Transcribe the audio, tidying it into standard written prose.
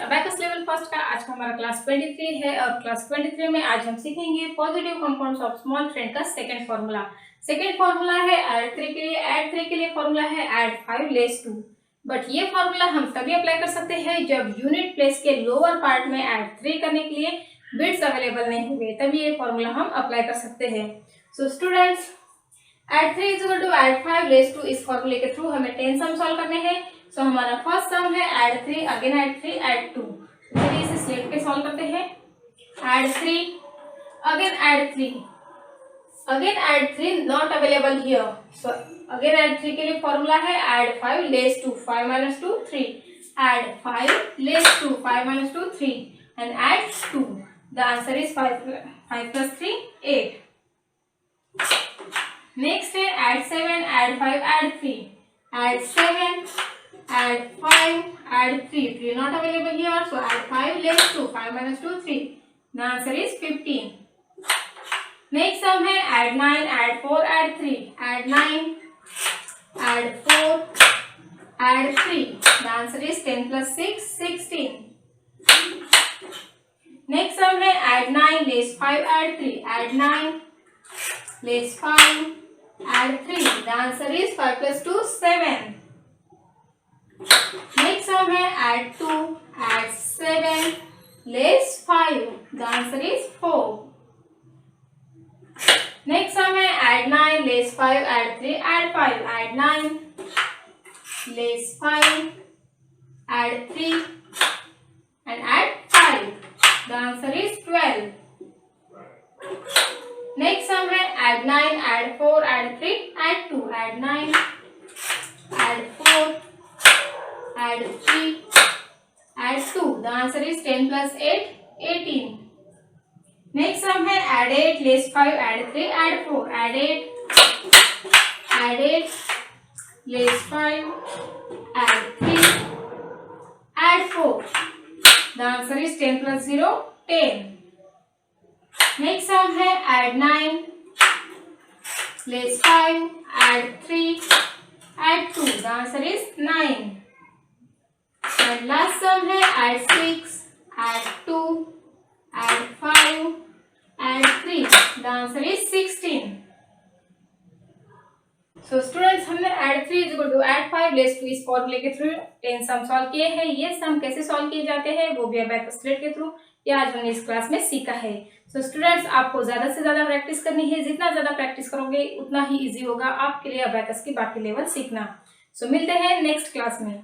Abacus level first का आज का हमारा क्लास 23 है और क्लास 23 में आज हम सीखेंगे positive compounds of small friend का सेकंड फार्मूला। सेकंड फार्मूला है ऐड 3 के लिए। ऐड 3 के लिए फार्मूला है ऐड 5 लेस 2। बट ये फार्मूला हम तभी अप्लाई कर सकते हैं जब यूनिट प्लेस के लोअर पार्ट में ऐड 3 करने के लिए बिट्स अवेलेबल नहीं होंगे, तभी ये फार्मूला हम अप्लाई कर सकते हैं। So students, add 3 is equal to add 5 less 2 इस फॉर्मूले के थ्रू हमें 10 सम सॉल्व करने हैं। सो हमारा फर्स्ट सम है ऐड 3 अगेन ऐड 3 ऐड 2। चलिए इसे स्लेट पे सॉल्व करते हैं। Add 3 again add 3 again add 3 not available here. So again add 3 के लिए फॉर्मूला है add 5 less 2 5 minus 2 3। Add 5 less 2 5 minus 2 3 and add 2। The answer is 5 plus 3 8। Next है add 7 add 5 add 3। Add 7 add 5 add 3 3 not available here, so add 5 less 2 5 minus 2 3. The answer is 15. Next sum है add 9 add 4 add 3। add 9 add 4 add 3. The answer is 10 plus 6 16. Next sum है add 9 less 5 add 3। add 9 less 5 add 3. The answer is 5 plus 2 7. Next sum है add 2 add 7 less 5। The answer is 4। Next sum है add 9 less 5 add 3 add 5। Add 9 less 5 add 3 and add 5। The answer is 12। Next sum है add 9 add 4 add 3 add 2। Add 9 add 4 add 3 add 2. The answer is 10 plus 8 18. Next sum है add 8 less 5 add 3 add 4। add 8 less 5 add 3 add 4. The answer is 10 plus 0 10. Next sum है add 9 less 5 add 3 add 2. The answer is 9. And last sum है add 6 add 2 add 5 add 3. The answer is 16. So students, हमने add 3 is equal to add 5 less 2 इस फॉर्मूले के through 10 sum solve किए हैं। ये सम कैसे सॉल्व किए जाते हैं वो भी अबैकस स्लेट के थ्रू ये आज हमने इस क्लास में सीखा है। सो स्टूडेंट्स, आपको ज्यादा से ज्यादा प्रैक्टिस करनी है। जितना ज्यादा प्रैक्टिस करोगे उतना ही इजी होगा आपके लिए अबैकस की बाकी लेवल सीखना। सो मिलते हैं नेक्स्ट क्लास में।